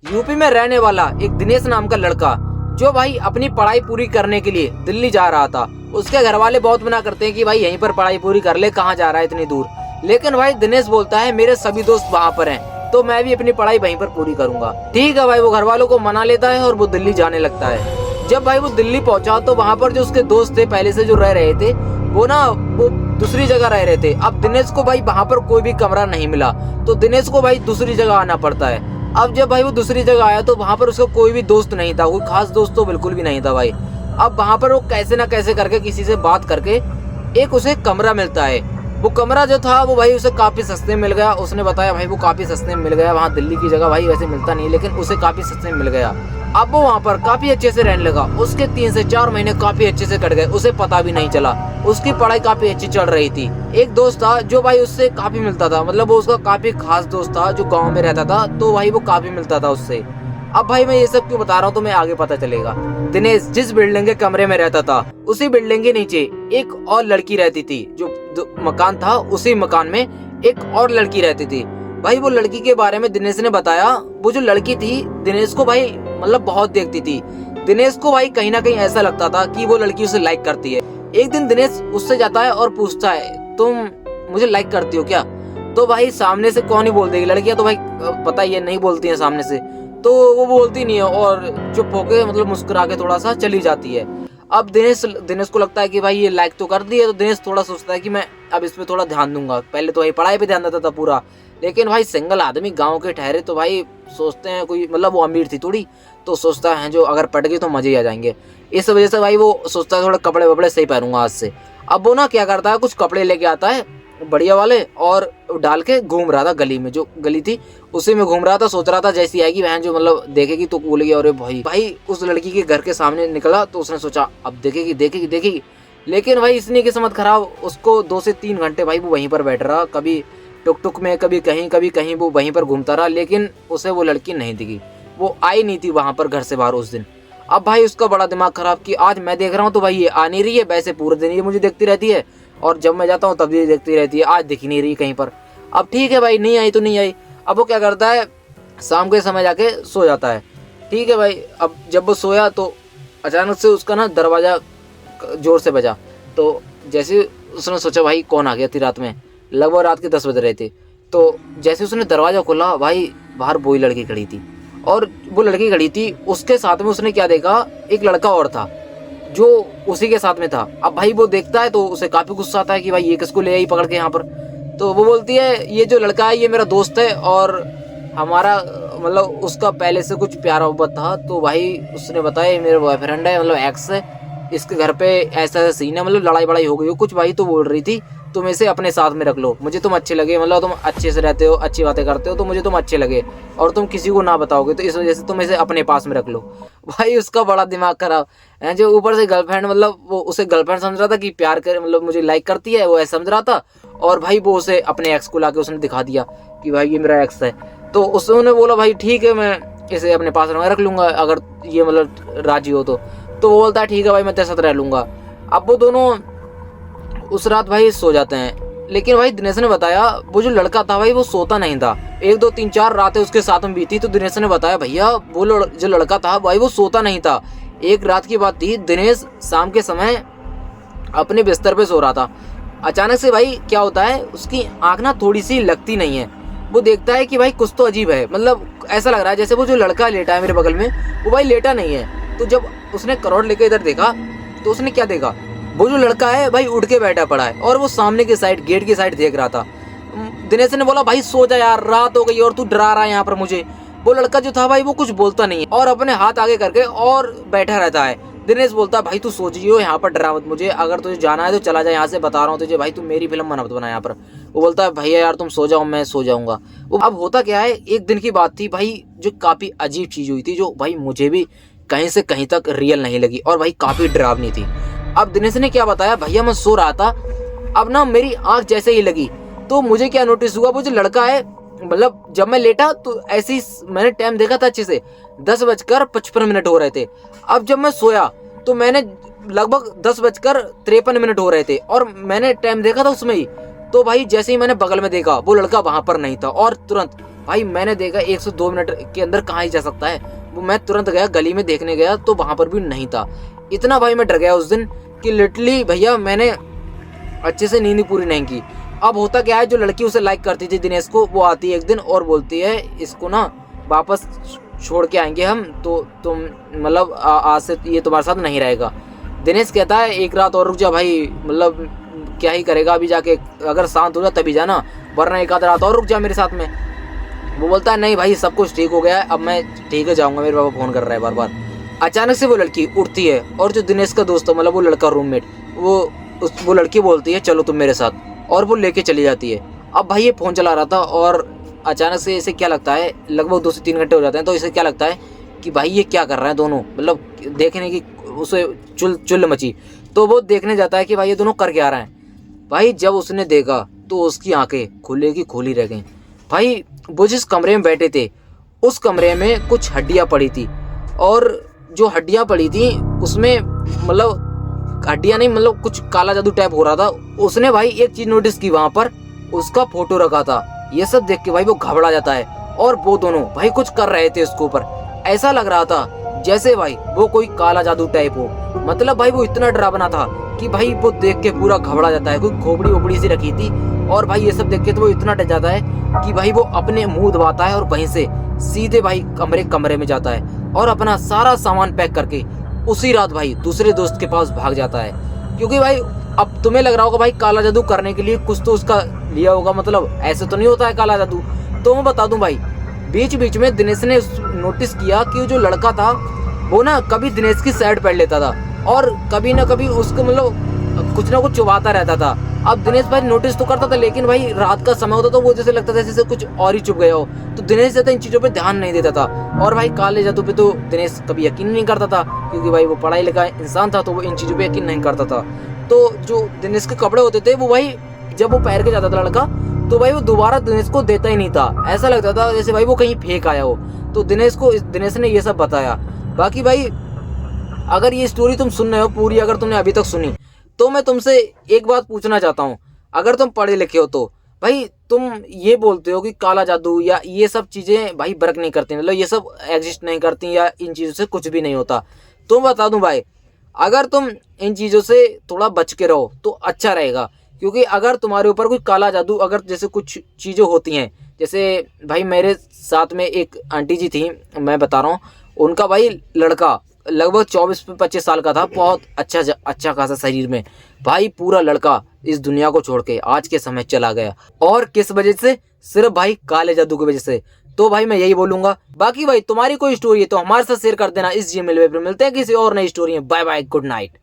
UP में रहने वाला एक दिनेश नाम का लड़का जो भाई अपनी पढ़ाई पूरी करने के लिए दिल्ली जा रहा था। उसके घर वाले बहुत मना करते हैं कि भाई यहीं पर पढ़ाई पूरी कर ले, कहाँ जा रहा है इतनी दूर। लेकिन भाई दिनेश बोलता है मेरे सभी दोस्त वहाँ पर हैं तो मैं भी अपनी पढ़ाई वहीं पर पूरी करूंगा। ठीक है भाई, वो घर वालों को मना लेता है और वो दिल्ली जाने लगता है। जब भाई वो दिल्ली पहुंचा तो वहाँ पर जो उसके दोस्त थे पहले से जो रह रहे थे वो दूसरी जगह रह रहे थे। अब दिनेश को भाई वहाँ पर कोई भी कमरा नहीं मिला तो दिनेश को भाई दूसरी जगह आना पड़ता है। अब जब भाई वो दूसरी जगह आया तो वहाँ पर उसका कोई भी दोस्त नहीं था, कोई खास दोस्त तो बिल्कुल भी नहीं था भाई। अब वहाँ पर वो कैसे ना कैसे करके किसी से बात करके एक उसे कमरा मिलता है। वो कमरा जो था वो भाई उसे काफी सस्ते में मिल गया। उसने बताया भाई वो काफी सस्ते में मिल गया, वहाँ दिल्ली की जगह भाई वैसे मिलता नहीं लेकिन उसे काफी सस्ते में मिल गया। अब वो वहाँ पर काफी अच्छे से रहने लगा। उसके 3 से 4 महीने काफी अच्छे से कट गए, उसे पता भी नहीं चला। उसकी पढ़ाई काफी अच्छी चल रही थी। एक दोस्त था जो भाई उससे काफी मिलता था, मतलब वो उसका काफी खास दोस्त था जो गाँव में रहता था, तो भाई वो काफी मिलता था उससे। अब भाई मैं ये सब क्यों बता रहा हूँ तो मैं आगे पता चलेगा। दिनेश जिस बिल्डिंग के कमरे में रहता था उसी बिल्डिंग के नीचे एक और लड़की रहती थी। जो मकान था उसी मकान में एक और लड़की रहती थी। भाई वो लड़की के बारे में दिनेश ने बताया। वो जो लड़की थी दिनेश को भाई मतलब बहुत देखती थी। दिनेश को भाई कहीं ना कहीं ऐसा लगता था कि वो लड़की उसे लाइक करती है। एक दिन दिनेश उससे जाता है और पूछता है तुम मुझे लाइक करती हो क्या? तो भाई सामने से कौन ही बोल देगी, लड़कियां तो भाई पता ही है नहीं बोलती है सामने से, तो वो बोलती नहीं है और चुप होके मतलब मुस्कुरा के थोड़ा सा चली जाती है। अब दिनेश को लगता है कि भाई ये लाइक तो कर दी है, तो दिनेश थोड़ा सोचता है कि मैं अब इस पे थोड़ा ध्यान दूंगा। पहले तो भाई पढ़ाई पे ध्यान देता था पूरा, लेकिन भाई सिंगल आदमी गांव के ठहरे तो भाई सोचते हैं कोई मतलब वो अमीर थी थोड़ी, तो सोचता है जो अगर पट गई तो मजे ही आ जाएंगे। इस वजह से भाई वो सोचता है थोड़े कपड़े वपड़े सही पहनूंगा आज से। अब वो ना क्या करता है, कुछ कपड़े लेके आता है बढ़िया वाले और डाल के घूम रहा था गली में, जो गली थी उसी में घूम रहा था। सोच रहा था जैसी आएगी बहन जो मतलब देखेगी तो बोलेगी अरे भाई उस लड़की के घर के सामने निकला तो उसने सोचा अब देखेगी। लेकिन भाई इतनी किस्मत खराब, उसको 2 से 3 घंटे भाई वो वहीं पर बैठ रहा, कभी टुक टुक में कभी कहीं वो वहीं पर घूमता रहा, लेकिन उसे वो लड़की नहीं दिखी। वो आई नहीं थी वहां पर घर से बाहर उस दिन। अब भाई उसका बड़ा दिमाग खराब कि आज मैं देख रहा हूँ तो भाई ये आ नहीं रही है, वैसे पूरे दिन ये मुझे देखती रहती है और जब मैं जाता हूँ तब ये देखती रहती है, आज दिख नहीं रही कहीं पर। अब ठीक है भाई नहीं आई तो नहीं आई। अब वो क्या करता है, शाम के समय जाके सो जाता है। ठीक है भाई, अब जब वो सोया तो अचानक से उसका ना दरवाजा जोर से बजा। तो जैसे उसने सोचा भाई कौन आ गया इतनी रात में, लगभग रात के 10 बज रहे थे। तो जैसे उसने दरवाजा खोला भाई बाहर वही लड़की खड़ी थी, और वो लड़की खड़ी थी उसके साथ में उसने क्या देखा, एक लड़का और था जो उसी के साथ में था। अब भाई वो देखता है तो उसे काफी गुस्सा आता है कि भाई ये किसको ले आई पकड़ के यहाँ पर। तो वो बोलती है ये जो लड़का है ये मेरा दोस्त है और हमारा मतलब उसका पहले से कुछ प्यार मोहब्बत था। तो भाई उसने बताया ये मेरा बॉयफ्रेंड है, मतलब एक्स है, इसके घर पे ऐसा सीन है, मतलब लड़ाई बड़ाई हो गई हो कुछ। भाई तो बोल रही थी तुम इसे अपने साथ में रख लो, मुझे तुम अच्छे लगे, मतलब तुम अच्छे से रहते हो, अच्छी बातें करते हो तो मुझे तुम अच्छे लगे, और तुम किसी को ना बताओगे तो इस वजह से तुम इसे अपने पास में रख लो। भाई उसका बड़ा दिमाग खराब है, जो ऊपर से गर्लफ्रेंड मतलब वो उसे गर्लफ्रेंड समझ रहा था कि प्यार कर मतलब मुझे लाइक करती है, वो ऐसा समझ रहा था। और भाई वो उसे अपने एक्स को लाके उसने दिखा दिया कि भाई ये मेरा एक्स है। तो उसने बोला भाई ठीक है मैं इसे अपने पास रख लूंगा अगर ये मतलब राजी हो तो वो बोलता है ठीक है भाई मैं तेरे साथ रह लूंगा। अब वो दोनों उस रात भाई सो जाते हैं। लेकिन भाई दिनेश ने बताया वो जो लड़का था भाई वो सोता नहीं था, 1 2 3 4 रातें उसके साथ में बीती। तो दिनेश ने बताया भैया वो जो लड़का था भाई वो सोता नहीं था। एक रात की बात थी, दिनेश शाम के समय अपने बिस्तर पे सो रहा था। अचानक से भाई क्या होता है, उसकी आंख ना थोड़ी सी लगती नहीं है। वो देखता है कि भाई कुछ तो अजीब है, मतलब ऐसा लग रहा है जैसे वो जो लड़का लेटा है मेरे बगल में वो भाई लेटा नहीं है। तो जब उसने करवट लेके इधर देखा तो उसने क्या देखा, वो जो लड़का है भाई उठ के बैठा पड़ा है और वो सामने की साइड गेट की साइड देख रहा था। दिनेश ने बोला भाई सो जा यार, रात हो गई और तू डरा रहा है यहाँ पर मुझे। वो लड़का जो था भाई वो कुछ बोलता नहीं है और अपने हाथ आगे करके और बैठा रहता है। दिनेश बोलता भाई तू सो जियो, यहाँ पर डरा मत मुझे, अगर तुझे जाना है तो चला जा यहाँ से, बता रहा हूँ तुझे भाई, तू मेरी फिल्म मत बना यहाँ पर। वो बोलता है भैया यार तुम सो जाओ मैं सो जाऊंगा। अब होता क्या है, एक दिन की बात थी भाई जो काफी अजीब चीज हुई थी, जो भाई मुझे भी कहीं से कहीं तक रियल नहीं लगी और भाई काफी डरावनी थी। अब दिनेश ने क्या बताया, भैया मैं सो रहा था, अब ना मेरी आंख जैसे ही लगी तो मुझे क्या नोटिस हुआ, वो जो लड़का है मतलब जब मैं लेटा तो ऐसे ही मैंने टाइम देखा था अच्छे से, 10:55 हो रहे थे। अब जब मैं सोया तो मैंने लगभग 10:53 हो रहे थे और मैंने टाइम देखा था उसमें ही। तो भाई जैसे ही मैंने बगल में देखा वो लड़का वहां पर नहीं था और तुरंत भाई मैंने देखा 1 से 2 मिनट के अंदर कहाँ ही जा सकता है। वो मैं तुरंत गया गली में देखने गया तो वहाँ पर भी नहीं था। इतना भाई मैं डर गया उस दिन कि लिटरली भैया मैंने अच्छे से नींद पूरी नहीं की। अब होता क्या है, जो लड़की उसे लाइक करती थी दिनेश को, वो आती है एक दिन और बोलती है इसको ना वापस छोड़ के आएंगे हम, तो तुम मतलब आज से ये तुम्हारे साथ नहीं रहेगा। दिनेश कहता है एक रात और रुक जा भाई, मतलब क्या ही करेगा अभी जाके, अगर शांत हो जा तभी जाना, वरना एक आध रात और रुक जा मेरे साथ में। वो बोलता है नहीं भाई सब कुछ ठीक हो गया है, अब मैं ठीक है जाऊँगा, मेरे पापा फ़ोन कर रहा है बार बार। अचानक से वो लड़की उठती है और जो दिनेश का दोस्त है मतलब वो लड़का रूममेट, वो लड़की बोलती है चलो तुम मेरे साथ, और वो लेके चली जाती है। अब भाई ये फ़ोन चला रहा था और अचानक से इसे क्या लगता है, लगभग 2 से 3 घंटे हो जाते हैं, तो इसे क्या लगता है कि भाई ये क्या कर रहे हैं दोनों, मतलब देखने की उसे चुल मची। तो वो देखने जाता है कि भाई ये दोनों कर क्या रहे हैं। भाई जब उसने देखा तो उसकी आंखें खुले की खुली रह गईं। भाई वो जिस कमरे में बैठे थे उस कमरे में कुछ हड्डियाँ पड़ी थी, और जो हड्डियाँ पड़ी थी उसमें मतलब हड्डियाँ नहीं, मतलब कुछ काला जादू टाइप हो रहा था। उसने भाई एक चीज़ नोटिस की, वहाँ पर उसका फोटो रखा था। ये सब देख के भाई वो घबरा जाता है, और वो दोनों भाई कुछ कर रहे थे उसके ऊपर। ऐसा लग रहा था जैसे भाई वो कोई काला जादू टाइप हो। मतलब भाई वो इतना डरावना था कि भाई वो देख के पूरा घबरा जाता है। कोई खोपड़ी वोपड़ी सी रखी थी, और भाई ये सब देख के तो वो इतना डर जाता है कि भाई वो अपने मुंह दबाता है और वहीं से सीधे भाई कमरे में जाता है और अपना सारा सामान पैक करके उसी रात भाई दूसरे दोस्त के पास भाग जाता है। क्योंकि भाई अब तुम्हें लग रहा होगा भाई काला जादू करने के लिए कुछ तो उसका लिया होगा, मतलब ऐसे तो नहीं होता है काला जादू। तो मैं बता दूं भाई, बीच बीच में दिनेश ने नोटिस किया कि जो लड़का था वो ना कभी दिनेश की साइड पढ़ लेता था और कभी ना कभी उसको मतलब कुछ ना कुछ चुबाता रहता था। अब दिनेश भाई नोटिस तो करता था, लेकिन भाई रात का समय होता तो वो जैसे लगता था जैसे कुछ और ही चुप गया हो, तो दिनेश ज्यादा इन चीज़ों पे ध्यान नहीं देता था। और भाई काले जादू पे तो दिनेश कभी यकीन नहीं करता था, क्योंकि भाई वो पढ़ाई लिखा इंसान था, तो वो इन चीज़ों पे यकीन नहीं करता था। तो जो दिनेश के कपड़े होते थे वो भाई जब वो पहन के जाता था लड़का, तो भाई वो दोबारा दिनेश को देता ही नहीं था। ऐसा लगता था जैसे भाई वो कहीं फेंक आया हो। तो दिनेश ने ये सब बताया। बाकी भाई अगर ये स्टोरी तुम सुन रहे हो पूरी, अगर तुमने अभी तक सुनी, तो मैं तुमसे एक बात पूछना चाहता हूँ। अगर तुम पढ़े लिखे हो तो भाई तुम ये बोलते हो कि काला जादू या ये सब चीज़ें भाई वर्क नहीं करती, मतलब ये सब एग्जिस्ट नहीं करती या इन चीज़ों से कुछ भी नहीं होता, तो बता दूं भाई, अगर तुम इन चीज़ों से थोड़ा बच के रहो तो अच्छा रहेगा। क्योंकि अगर तुम्हारे ऊपर कोई काला जादू, अगर जैसे कुछ चीज़ें होती हैं, जैसे भाई मेरे साथ में एक आंटी जी थी, मैं बता रहा हूँ, उनका भाई लड़का लगभग 24-25 साल का था, बहुत अच्छा खासा शरीर में, भाई पूरा लड़का इस दुनिया को छोड़ के आज के समय चला गया। और किस वजह से? सिर्फ भाई काले जादू की वजह से। तो भाई मैं यही बोलूंगा। बाकी भाई तुम्हारी कोई स्टोरी है तो हमारे साथ शेयर कर देना इस जीमेल पे। मिलते हैं किसी और नई स्टोरी में। Bye bye, good night.